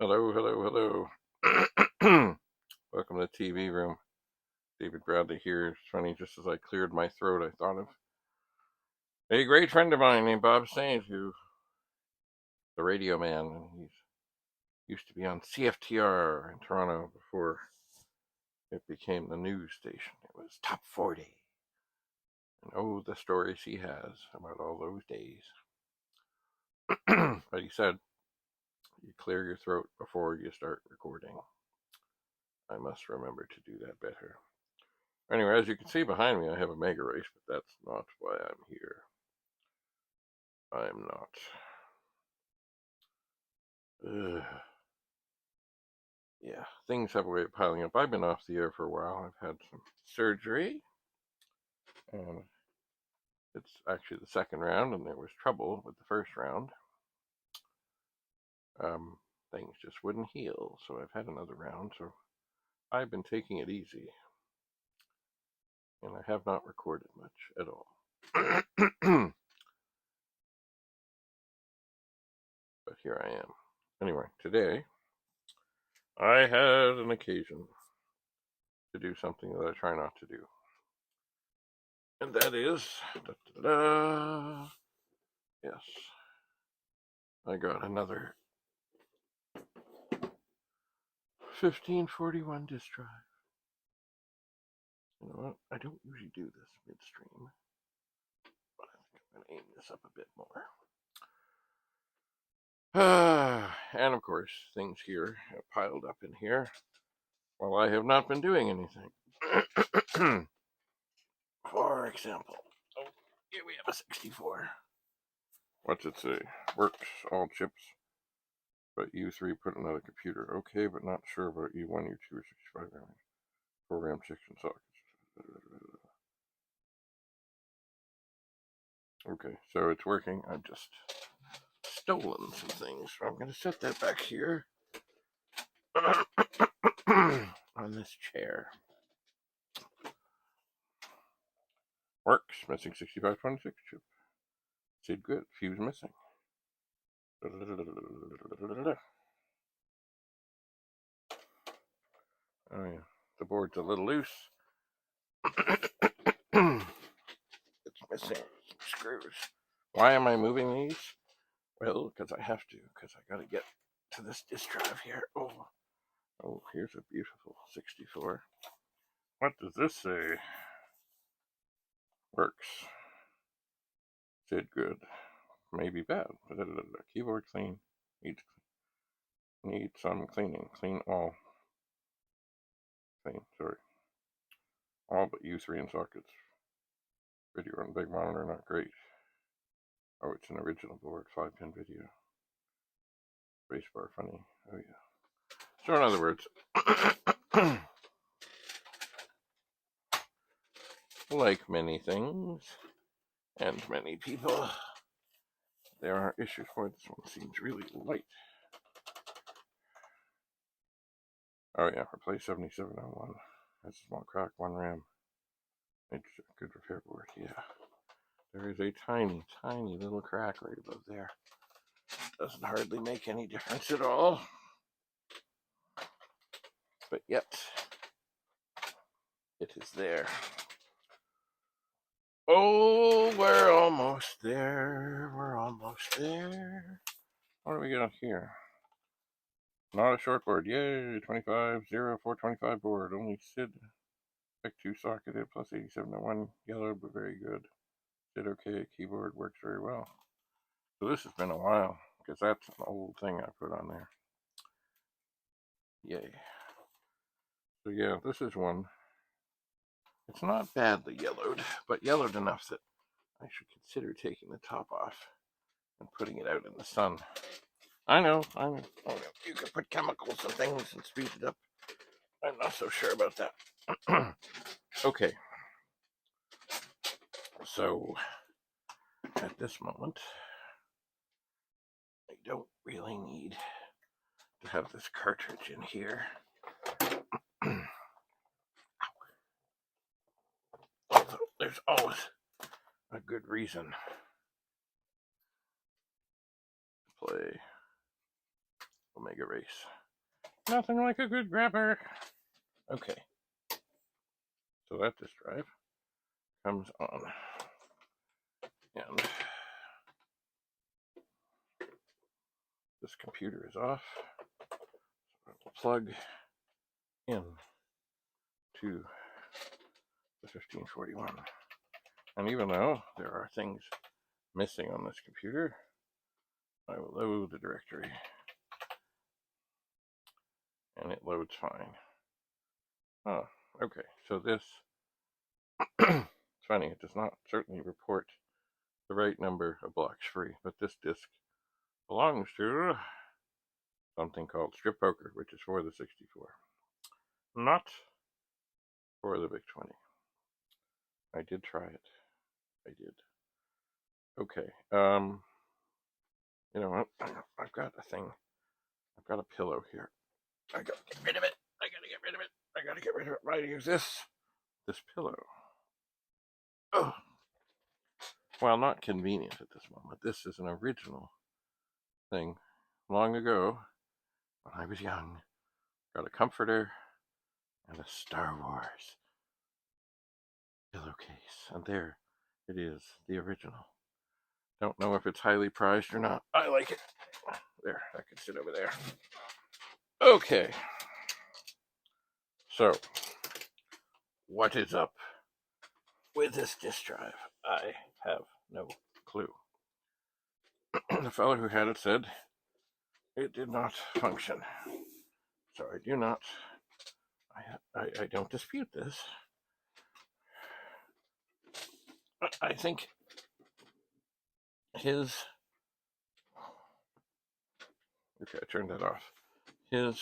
Hello, hello, hello. Welcome to the TV room. David Bradley here. It's funny, just as I cleared my throat, I thought of a great friend of mine named Bob Saint, who the radio man, and he used to be on CFTR in Toronto before it became the news station. It was Top 40. And oh, the stories he has about all those days. But he said, you clear your throat before you start recording. I must remember to do that better. Anyway, as you can see behind me, I have a mega race, but that's not why I'm here. I'm not. Yeah, things have a way of piling up. I've been off the air for a while. I've had some surgery, and it's actually the second round, and there was trouble with the first round. Things just wouldn't heal, so I've had another round, so I've been taking it easy, and I have not recorded much at all. But here I am. Anyway, today I had an occasion to do something that I try not to do. And that is, yes, I got another 1541 disk drive. You know what? I don't usually do this midstream, but I think I'm going to aim this up a bit more. And of course, things here have piled up in here while I have not been doing anything. For example, here we have a 64. What's it say? Works, all chips, but U3 put another computer. Okay, but not sure about U1, U2, or 65 memory. Program 6 and sockets. Okay, so it's working. I've just stolen some things, so I'm going to set that back here on this chair. Works. Missing 6526 chip. Said good. Fuse missing. Oh yeah, the board's a little loose. It's missing some screws. Why am I moving these? Well, because I have to, because I got to get to this disk drive here. Oh, here's a beautiful 64. What does this say? Works. Said good. Maybe bad. Keyboard clean. Need some cleaning. Clean all. Clean, sorry. All but U3 and sockets. Video on big monitor, not great. Oh, it's an original board, 5-pin video. Spacebar funny. Oh yeah. So in other words, like many things and many people, there are issues. Boy, this one seems really light. Oh yeah, replace 7701. That's a small crack, 1 RAM. It's a good repair board, yeah. There is a tiny, tiny little crack right above there. Doesn't hardly make any difference at all. But yet, it is there. Oh, we're almost there. We're almost there. What do we got here? Not a short board. Yay, 250425 board. Only SID. Pick 2 socketed plus 8701 yellow, but very good. SID okay. Keyboard works very well. So this has been a while, because that's an old thing I put on there. Yay. So yeah, this is one. It's not badly yellowed, but yellowed enough that I should consider taking the top off and putting it out in the sun. I know. Oh, you can put chemicals and things and speed it up. I'm not so sure about that. Okay. So, at this moment, I don't really need to have this cartridge in here. Although there's always a good reason to play Omega Race. Nothing like a good grabber. Okay. So that disk drive comes on. And this computer is off. So I will plug in to the 1541. And even though there are things missing on this computer, I will load the directory. And it loads fine. Oh, okay. So this, it's funny, it does not certainly report the right number of blocks free, but this disk belongs to something called Strip Poker, which is for the 64, not for the VIC 20. I did try it. I did. Okay. You know what? I've got a thing. I've got a pillow here. I gotta get rid of it. I gotta get rid of it. Why do I use this pillow? Oh. Well, not convenient at this moment. This is an original thing. Long ago, when I was young, got a comforter and a Star Wars pillowcase. And there it is, the original. Don't know if it's highly prized or not. I like it. There, I can sit over there. Okay. So, what is up with this disk drive? I have no clue. The fellow who had it said it did not function. So I do not, I don't dispute this. I think his, okay, I turned that off. His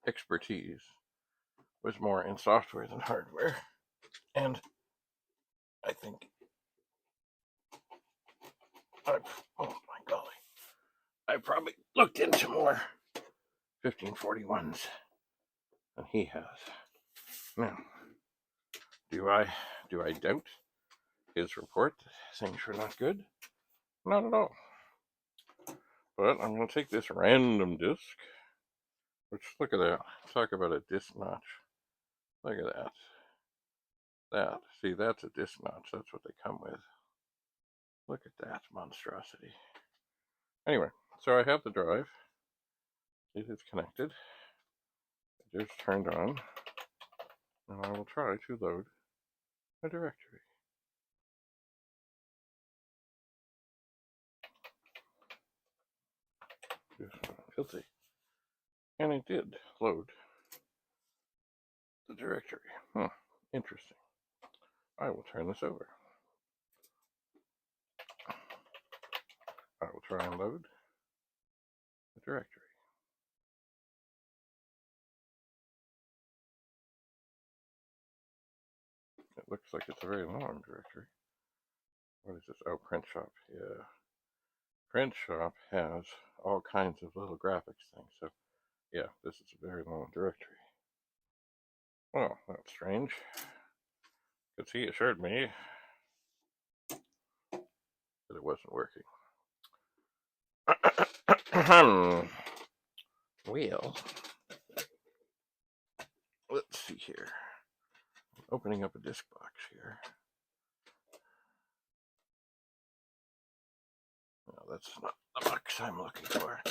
expertise was more in software than hardware. And I think, oh my golly, I probably looked into more 1541s than he has. Now, do I doubt his report that things were not good? Not at all. But I'm going to take this random disk, which, look at that. Talk about a disk notch. Look at that. That. See, that's a disk notch. That's what they come with. Look at that monstrosity. Anyway, so I have the drive. It is connected. It is turned on. And I will try to load a directory. Filthy. And it did load the directory. Interesting. I will turn this over. I will try and load the directory. It looks like it's a very long directory. What is this? Oh, Print Shop. Yeah. Print Shop has all kinds of little graphics things. So, yeah, this is a very long directory. Well, that's strange. Because he assured me that it wasn't working. Well, let's see here. Opening up a disk box here. No, that's not the box I'm looking for.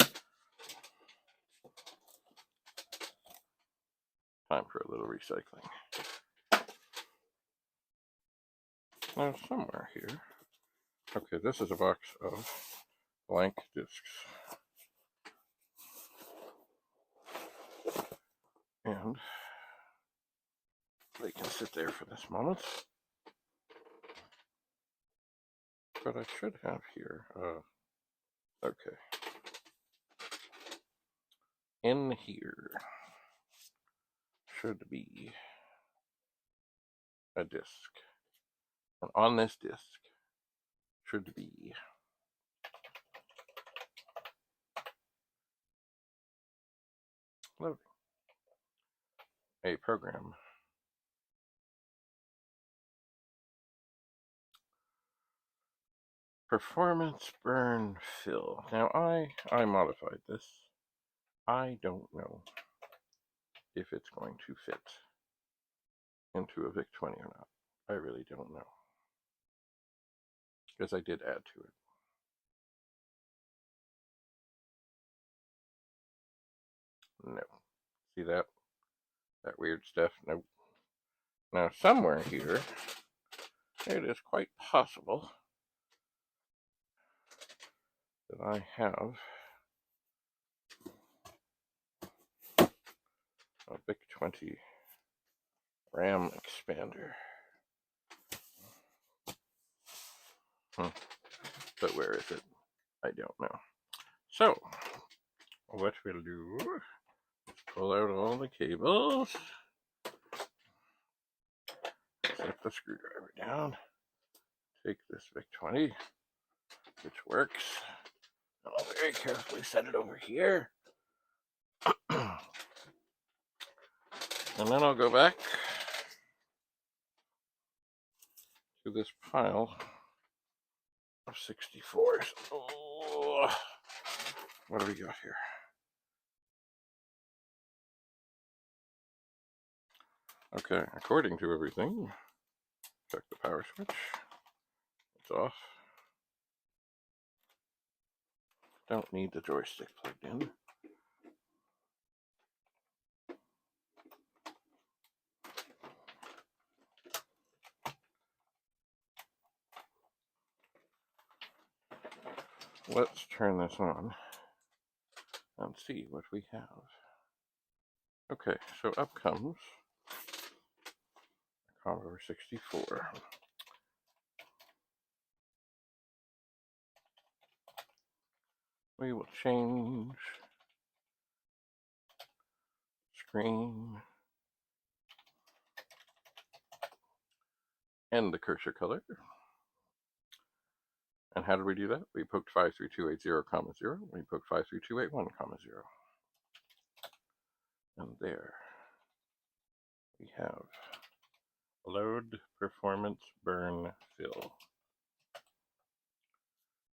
Time for a little recycling. Now, somewhere here. Okay, this is a box of blank discs. And they can sit there for this moment. But I should have here, okay. In here should be a disk. And on this disk should be loading a program Performance burn fill. Now I modified this. I don't know if it's going to fit into a VIC-20 or not. I really don't know, because I did add to it. No. See that? That weird stuff? Nope. Now somewhere here, it is quite possible that I have a VIC-20 RAM expander. But where is it? I don't know. So, what we'll do is pull out all the cables, set the screwdriver down, take this VIC-20, which works, and I'll very carefully set it over here. And then I'll go back to this pile of 64s. Oh, what do we got here? Okay, according to everything, check the power switch. It's off. Don't need the joystick plugged in. Let's turn this on and see what we have. Okay, so up comes a Commodore 64. We will change screen and the cursor color. And how did we do that? We poked 53280, 0. We poked 53281, 0. And there we have load performance burn fill.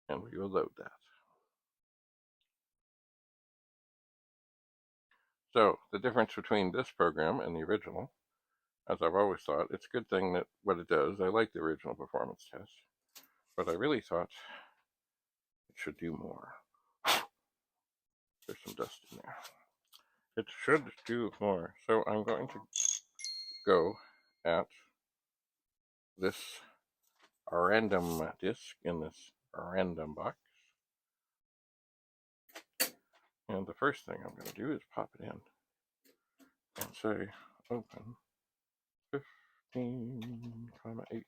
And we will load that. So the difference between this program and the original, as I've always thought, it's a good thing that what it does, I like the original performance test, but I really thought it should do more. There's some dust in there. It should do more. So I'm going to go at this random disk in this random box. And the first thing I'm going to do is pop it in and say open 15, 8,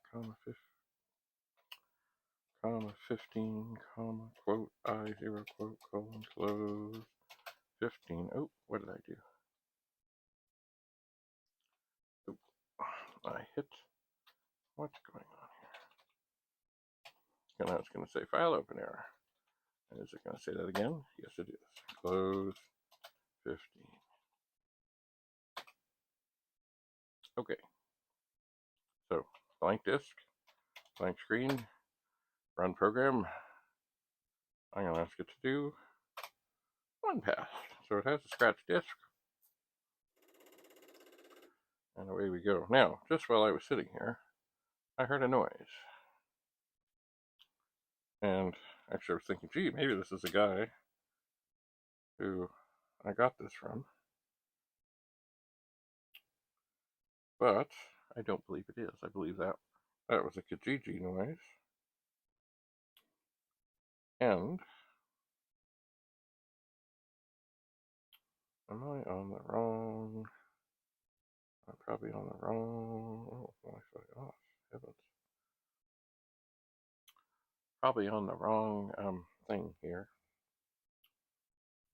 15, quote I0, quote, colon, close, 15. Oh, what did I do? Oh, I hit. What's going on here? And now it's going to say file open error. And is it going to say that again? Yes, it is. Close 15. Okay. So, blank disk, blank screen, run program. I'm going to ask it to do one pass. So it has a scratch disk. And away we go. Now, just while I was sitting here, I heard a noise. And actually I was thinking, gee, maybe this is a guy who I got this from. But I don't believe it is. I believe that was a Kijiji noise. And am I on the wrong? I'm probably on the wrong. Oh, Wi-Fi off. Heavens. Probably on the wrong thing here,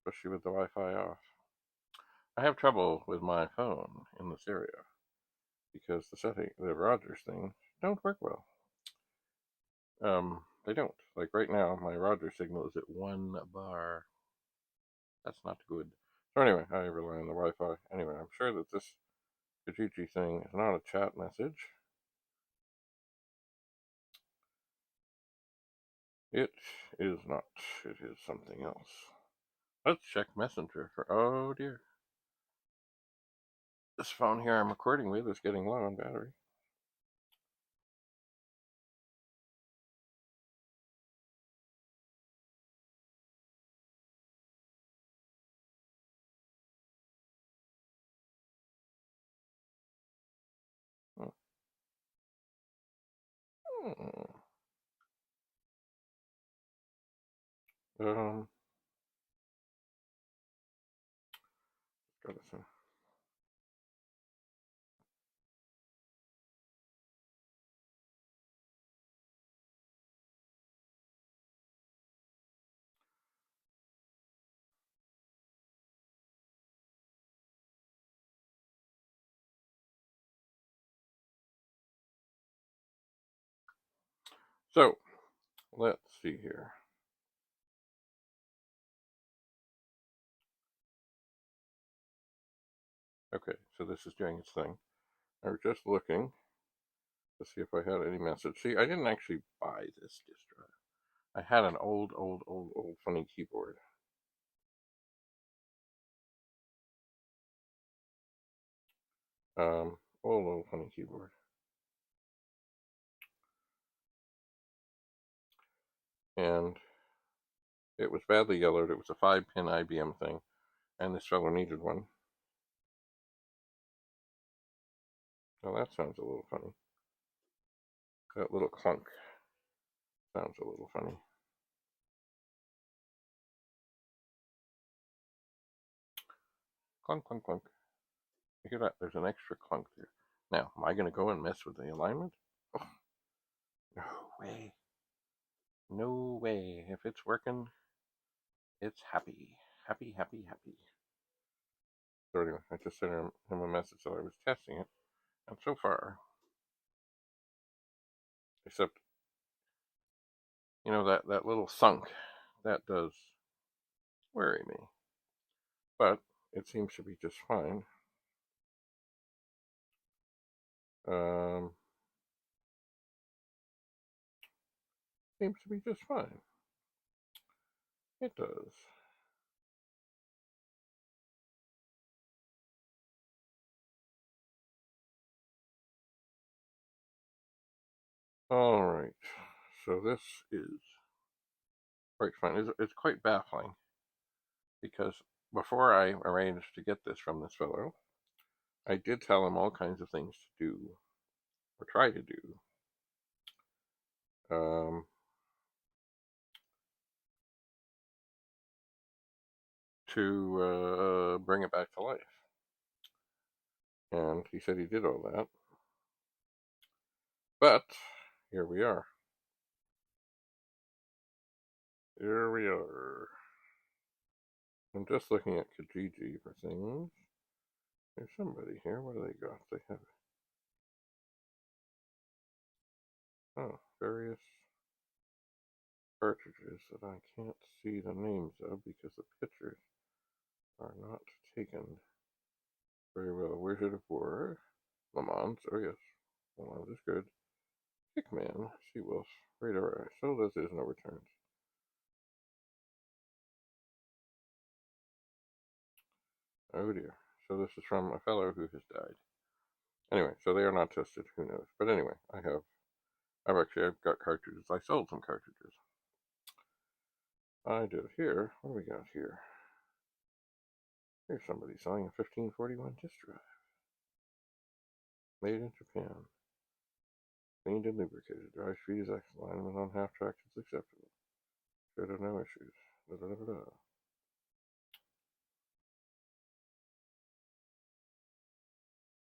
especially with the Wi-Fi off. I have trouble with my phone in this area because the Rogers things don't work well. They don't. Like right now, my Rogers signal is at 1 bar. That's not good. So anyway, I rely on the Wi-Fi. Anyway, I'm sure that this Kijiji thing is not a chat message. It is not. It is something else. Let's check Messenger for. Oh dear. This phone here I'm recording with is getting low on battery. Hmm. Um, got this one. So, let's see here. Okay, so this is doing its thing. I was just looking to see if I had any message. See, I didn't actually buy this disk drive. I had an old funny keyboard. Old funny keyboard. And it was badly yellowed. It was a 5-pin IBM thing, and this fellow needed one. Well, that sounds a little funny. That little clunk sounds a little funny. Clunk, clunk, clunk. You hear that? There's an extra clunk there. Now, am I going to go and mess with the alignment? Oh, no way. No way. If it's working, it's happy. Happy, happy, happy. So anyway, I just sent him a message that I was testing it, and so far, except, that little thunk, that does worry me. But it seems to be just fine. Seems to be just fine. It does. All right. So this is quite fun. It's quite baffling because before I arranged to get this from this fellow, I did tell him all kinds of things to do or try to do. To bring it back to life. And he said he did all that. But here we are. Here we are. I'm just looking at Kijiji for things. There's somebody here. What do they got? They have various cartridges that I can't see the names of because the pictures are not taken very well. Wizard of War, Le Mans, oh yes, Le Mans is good. Hickman, Seawolf, Radar, so this is no returns. Oh dear. So this is from a fellow who has died. Anyway, so they are not tested. Who knows? But anyway, I've got cartridges. I sold some cartridges. I did here. What do we got here? Here's somebody selling a 1541 disk drive. Made in Japan. Cleaned and lubricated. Drive speed is excellent. Alignment on half tracks is acceptable. Should have no issues. Da, da, da, da.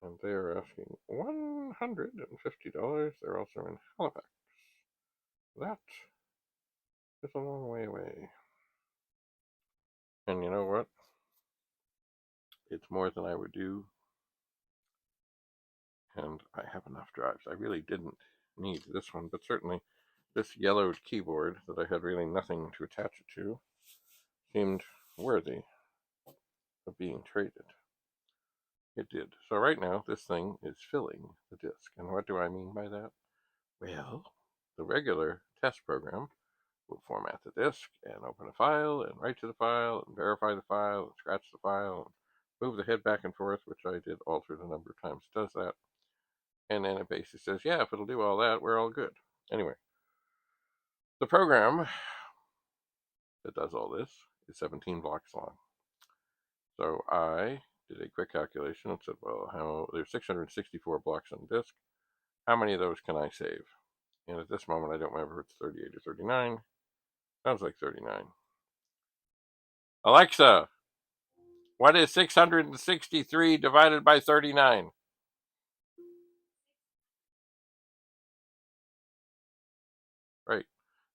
And they are asking $150. They're also in Halifax. That is a long way away. And you know what? It's more than I would do. And I have enough drives. I really didn't need this one, but certainly this yellowed keyboard that I had really nothing to attach it to seemed worthy of being traded. It did. So right now, this thing is filling the disk. And what do I mean by that? Well, the regular test program We'll format the disk and open a file and write to the file and verify the file and scratch the file and move the head back and forth, which I did alter the number of times it does that. And then it basically says, yeah, if it'll do all that, we're all good. Anyway, the program that does all this is 17 blocks long. So I did a quick calculation and said, well, there's 664 blocks on the disk. How many of those can I save? And at this moment, I don't remember if it's 38 or 39. Sounds like 39. Alexa, what is 663 divided by 39? Right.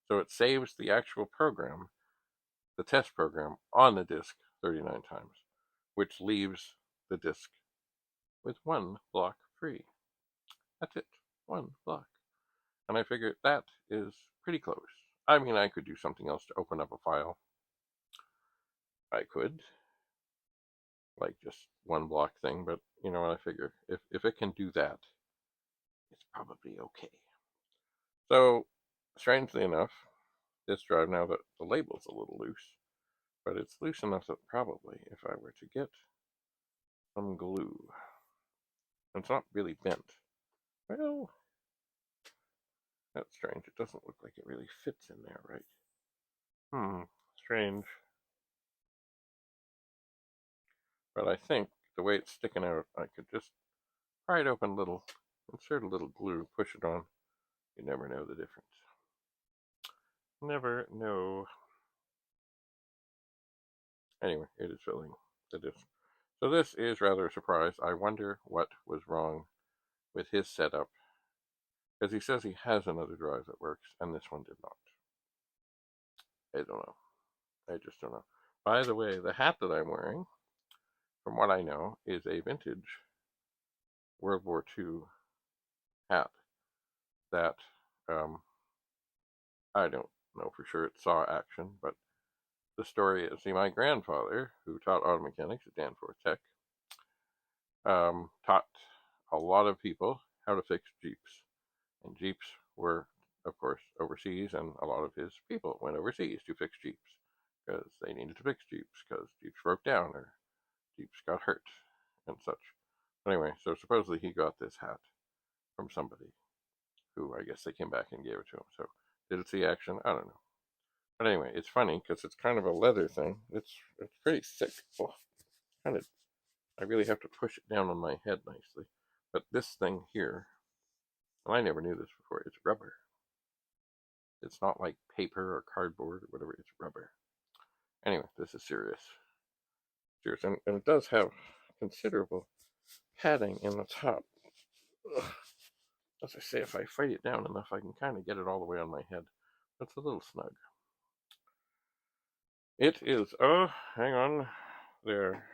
So it saves the actual program, the test program, on the disk 39 times, which leaves the disk with one block free. That's it. One block. And I figured that is pretty close. I mean, I could do something else to open up a file. I could, like just one block thing, but you know what, I figure if it can do that, it's probably okay. So, strangely enough, this drive, now that the label's a little loose, but it's loose enough that probably if I were to get some glue, it's not really bent. Well, that's strange. It doesn't look like it really fits in there, right? Strange. But I think the way it's sticking out, I could just pry it open a little, insert a little glue, push it on. You never know the difference. Never know. Anyway, it is filling the disk. So this is rather a surprise. I wonder what was wrong with his setup, because he says he has another drive that works, and this one did not. I don't know. I just don't know. By the way, the hat that I'm wearing, from what I know, is a vintage World War II hat that I don't know for sure it saw action, but the story is, my grandfather, who taught auto mechanics at Danforth Tech, taught a lot of people how to fix Jeeps. And Jeeps were, of course, overseas, and a lot of his people went overseas to fix Jeeps because they needed to fix Jeeps because Jeeps broke down or Jeeps got hurt and such. Anyway, so supposedly he got this hat from somebody who, I guess they came back and gave it to him. So did it see action? I don't know. But anyway, it's funny because it's kind of a leather thing. It's pretty thick. Oh, kind of, I really have to push it down on my head nicely. But this thing here, and I never knew this before, it's rubber. It's not like paper or cardboard or whatever, it's rubber. Anyway, this is serious. Serious. And it does have considerable padding in the top. Ugh. As I say, if I fight it down enough, I can kind of get it all the way on my head. It's a little snug. It is, oh, hang on. There.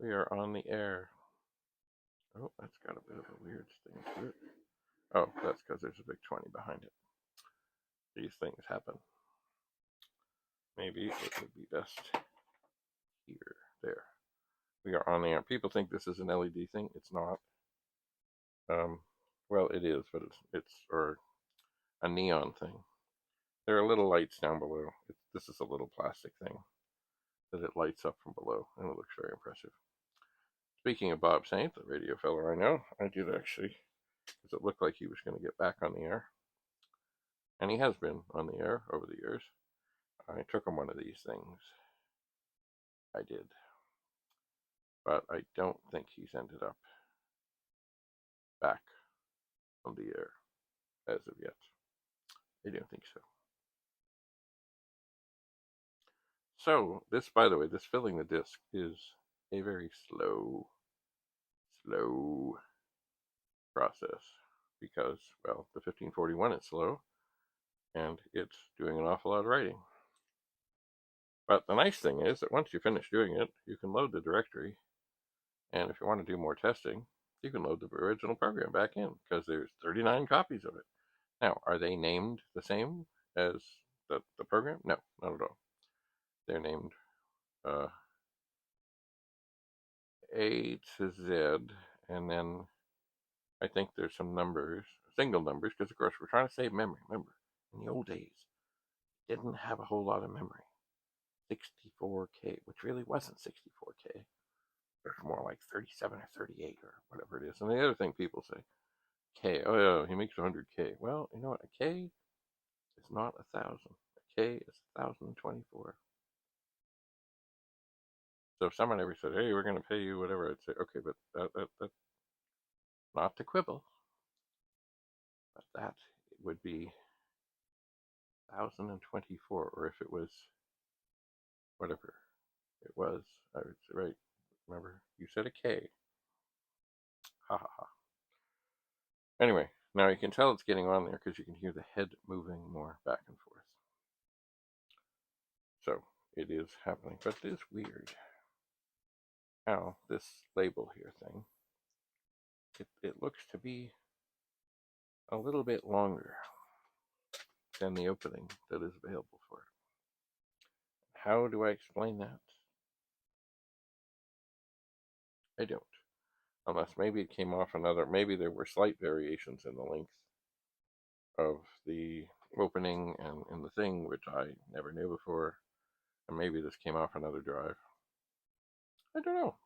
We are on the air. Oh, that's got a bit of a weird thing to it. Oh, that's because there's a big 20 behind it. These things happen. Maybe it would be best here. There. We are on the air. People think this is an LED thing. It's not. Well, it is, but it's or a neon thing. There are little lights down below. This is a little plastic thing that it lights up from below, and it looks very impressive. Speaking of Bob Saint, the radio fellow I know, I did actually, because it looked like he was going to get back on the air, and he has been on the air over the years. I took him one of these things. I did. But I don't think he's ended up back on the air as of yet. I don't think so. So, this, by the way, this filling the disk is a very slow process because, well, the 1541 is slow and it's doing an awful lot of writing. But the nice thing is that once you finish doing it, you can load the directory, and if you want to do more testing, you can load the original program back in because there's 39 copies of it. Now, are they named the same as the program? No, not at all. They're named A to Z, and then I think there's some numbers, single numbers, because of course we're trying to save memory. Remember, in the old days, didn't have a whole lot of memory. 64K, which really wasn't 64K. It's more like 37 or 38 or whatever it is. And the other thing people say, K, oh yeah, he makes 100K. Well, you know what? A K is not 1,000. A K is 1,024. So if someone ever said, hey, we're going to pay you whatever, I'd say, okay, but that's not to quibble, but that would be 1,024, or if it was whatever it was, I would say, right, remember, you said a K. Ha ha ha. Anyway, now you can tell it's getting on there because you can hear the head moving more back and forth. So it is happening, but it is weird how this label here thing, it looks to be a little bit longer than the opening that is available for it. How do I explain that? I don't. Unless maybe it came off another, maybe there were slight variations in the length of the opening and in the thing, which I never knew before. And maybe this came off another drive. I don't know.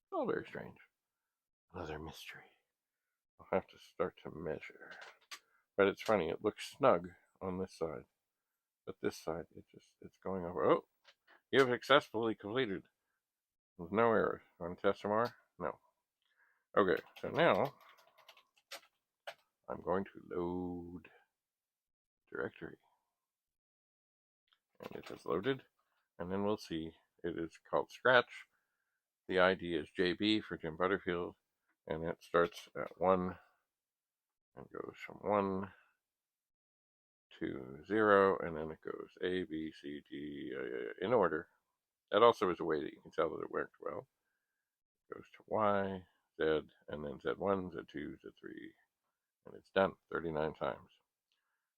It's all very strange. Another mystery. I'll have to start to measure. But it's funny, it looks snug on this side. But this side, it's going over. Oh, you have successfully completed with no errors. Want to test some more? No. Okay, so now I'm going to load directory. And it is loaded. And then we'll see. It is called Scratch. The ID is JB for Jim Butterfield. And it starts at 1 and goes from 1 to 0. And then it goes A, B, C, D, in order. That also is a way that you can tell that it worked well. It goes to Y, Z, and then Z1, Z2, Z3. And it's done 39 times.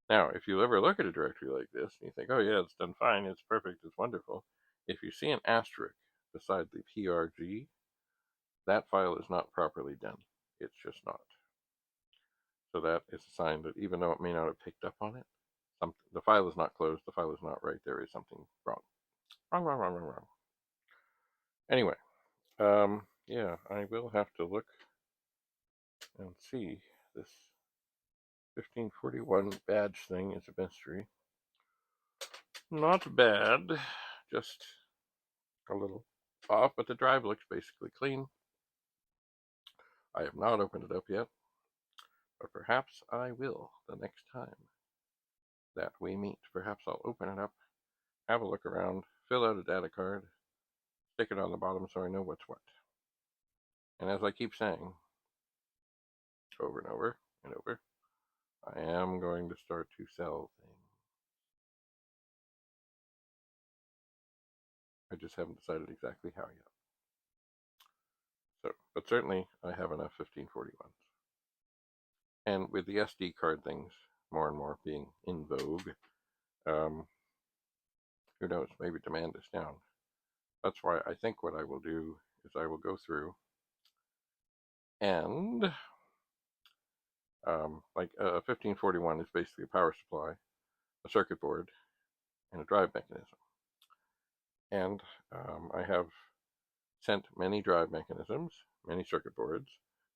Now, if you ever look at a directory like this and you think, oh yeah, it's done fine, it's perfect, it's wonderful, if you see an asterisk beside the PRG, that file is not properly done. It's just not. So that is a sign that even though it may not have picked up on it, the file is not closed, the file is not right, there is something wrong. Wrong. Anyway, yeah, I will have to look and see. This 1541 badge thing is a mystery. Not bad, just a little off, but the drive looks basically clean. I have not opened it up yet, but perhaps I will the next time that we meet. Perhaps I'll open it up, have a look around, fill out a data card, stick it on the bottom so I know what's what. And as I keep saying, over and over and over, I am going to start to sell things. I just haven't decided exactly how yet. So, but certainly I have enough 1541s. And with the SD card things more and more being in vogue, who knows, maybe demand is down. That's why I think what I will do is I will go through and like 1541 is basically a power supply, a circuit board, and a drive mechanism. And I have sent many drive mechanisms, many circuit boards,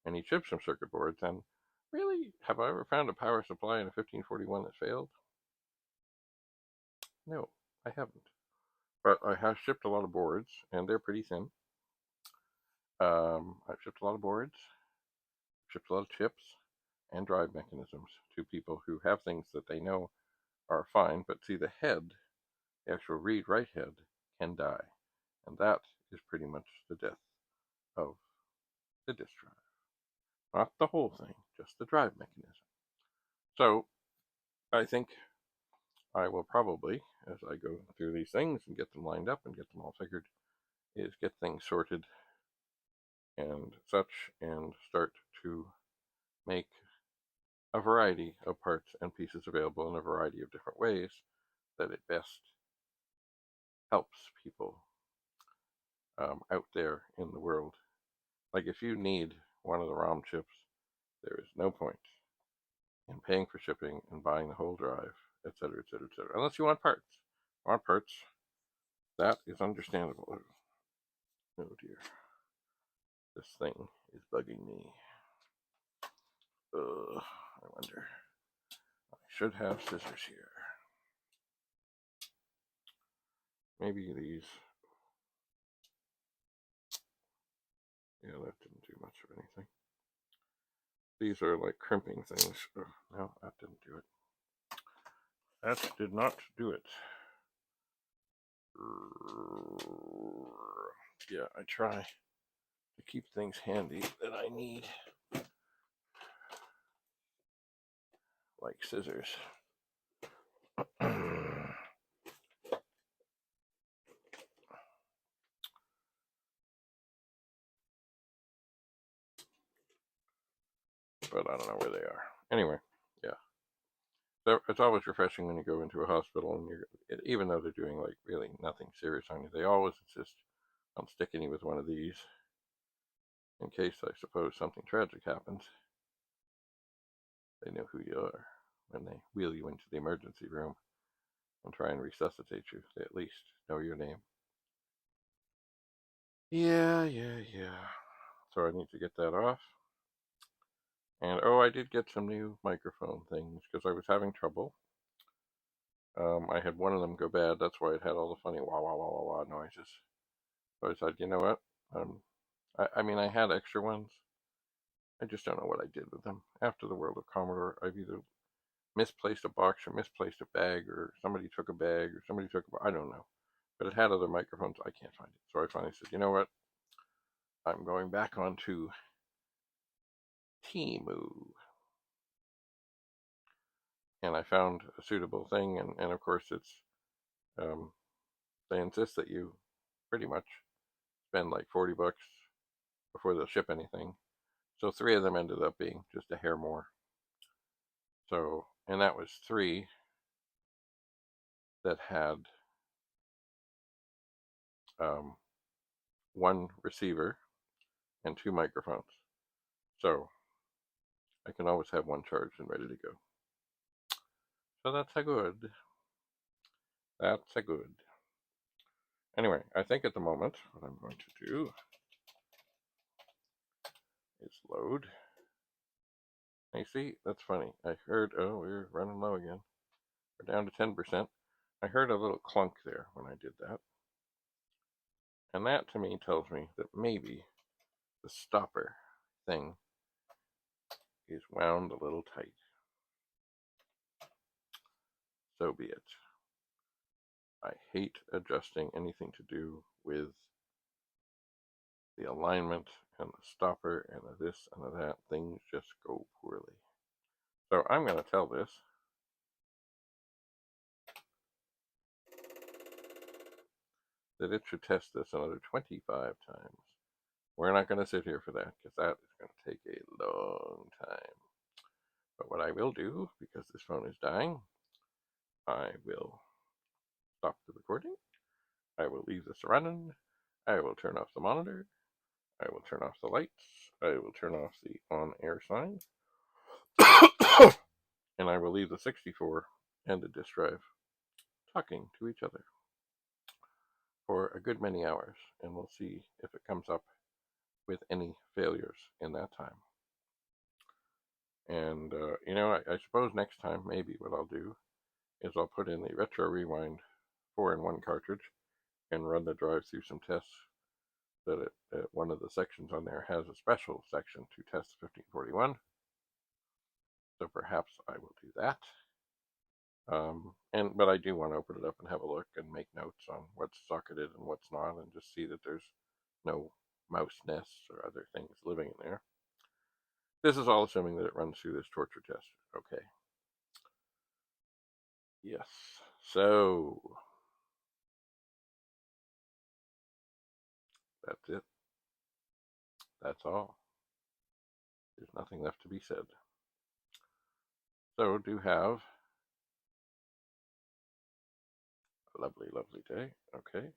many chips from circuit boards, and really, have I ever found a power supply in a 1541 that failed? No, I haven't. But I have shipped a lot of boards, and they're pretty thin. I've shipped a lot of boards, shipped a lot of chips, and drive mechanisms to people who have things that they know are fine, but see the head, the actual read-write head, can die. And that is pretty much the death of the disk drive. Not the whole thing, just the drive mechanism. So I think I will probably, as I go through these things and get them lined up and get them all figured, is get things sorted and such, and start to make a variety of parts and pieces available in a variety of different ways that it best helps people out there in the world. Like if you need one of the ROM chips, there is no point in paying for shipping and buying the whole drive etc., etc., etc. Unless you want parts. That is understandable. Oh dear. This thing is bugging me. I wonder. I should have scissors here. Maybe these. Yeah, that didn't do much of anything. These are like crimping things. Oh, no, that didn't do it. That did not do it. Yeah, I try to keep things handy that I need, like scissors. But I don't know where they are. Anyway, yeah. So it's always refreshing when you go into a hospital and even though they're doing like really nothing serious on you, they always insist on sticking you with one of these in case, I suppose, something tragic happens. They know who you are when they wheel you into the emergency room and try and resuscitate you. They at least know your name. Yeah. So I need to get that off. And I did get some new microphone things because I was having trouble. I had one of them go bad. That's why it had all the funny wah wah wah wah wah noises. So I said, you know what? I mean, I had extra ones. I just don't know what I did with them. After the world of Commodore, I've either misplaced a box or misplaced a bag, or somebody took a bag, or somebody took I don't know. But it had other microphones. I can't find it. So I finally said, you know what? I'm going back onto Temu. And I found a suitable thing. And of course, it's they insist that you pretty much spend like $40 before they'll ship anything. So 3 of them ended up being just a hair more. So, and that was 3 that had 1 receiver and 2 microphones. So I can always have one charged and ready to go. So that's a good. That's a good. Anyway, I think at the moment what I'm going to do is load. You see, that's funny. I heard, we're running low again. We're down to 10%. I heard a little clunk there when I did that. And that to me tells me that maybe the stopper thing is wound a little tight. So be it. I hate adjusting anything to do with the alignment and the stopper and the this and the that. Things just go poorly. So I'm going to tell this that it should test this another 25 times. We're not going to sit here for that because that is going to take a long time. But what I will do, because this phone is dying, I will stop the recording. I will leave this running. I will turn off the monitor. I will turn off the lights. I will turn off the on-air sign. And I will leave the 64 and the disk drive talking to each other for a good many hours. And we'll see if it comes up with any failures in that time. And, I suppose next time, maybe what I'll do is I'll put in the Retro Rewind 4-in-1 cartridge and run the drive through some tests that one of the sections on there has a special section to test 1541. So perhaps I will do that. But I do want to open it up and have a look and make notes on what's socketed and what's not, and just see that there's no mouse nests or other things living in there. This is all assuming that it runs through this torture test. Okay. Yes. So that's it. That's all. There's nothing left to be said. So do have a lovely, lovely day. Okay.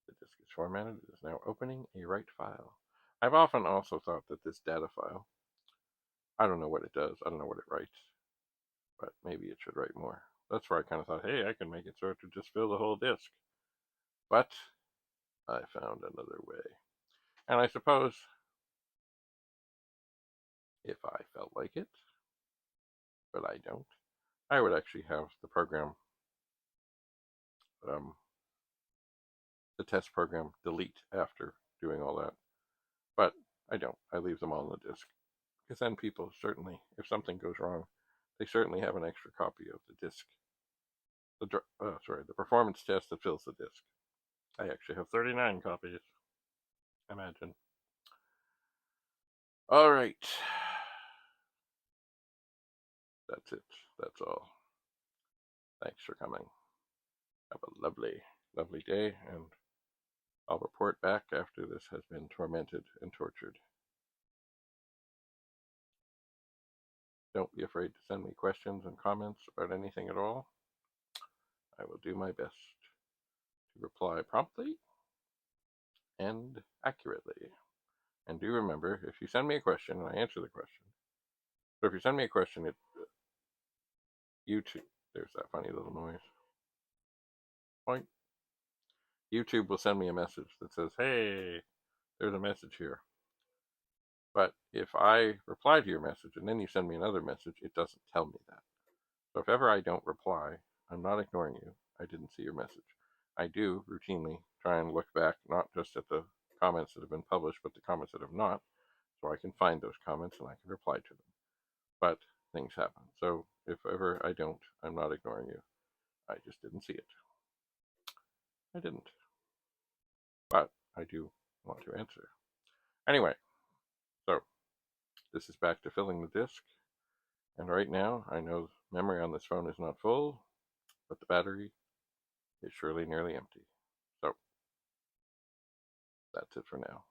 The disk is formatted. It is now opening a write file. I've often also thought that this data file, I don't know what it does. I don't know what it writes, but maybe it should write more. that's where I kind of thought, hey, I can make it so it to just fill the whole disk. But I found another way. And I suppose if I felt like it, but I don't, I would actually have the program, um, the test program, delete after doing all that. But I don't. I leave them all on the disk. Because then people certainly, if something goes wrong, they certainly have an extra copy of the disk. The performance test that fills the disk. I actually have 39 copies. Imagine. All right. That's it. That's all. Thanks for coming. Have a lovely, lovely day, and I'll report back after this has been tormented and tortured. Don't be afraid to send me questions and comments about anything at all. I will do my best to reply promptly and accurately. And do remember, if you send me a question and I answer the question, so if you send me a question, YouTube, there's that funny little noise. Point. YouTube will send me a message that says, hey, there's a message here. But if I reply to your message and then you send me another message, it doesn't tell me that. So if ever I don't reply, I'm not ignoring you. I didn't see your message. I do routinely try and look back, not just at the comments that have been published, but the comments that have not, so I can find those comments and I can reply to them. But things happen. So if ever I don't, I'm not ignoring you. I just didn't see it. I didn't. But I do want to answer. Anyway, so this is back to filling the disk. And right now, I know memory on this phone is not full, but the battery is surely nearly empty. So that's it for now.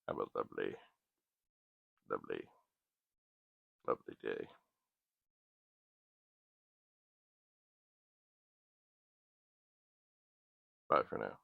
Have a lovely, lovely, lovely day. Bye for now.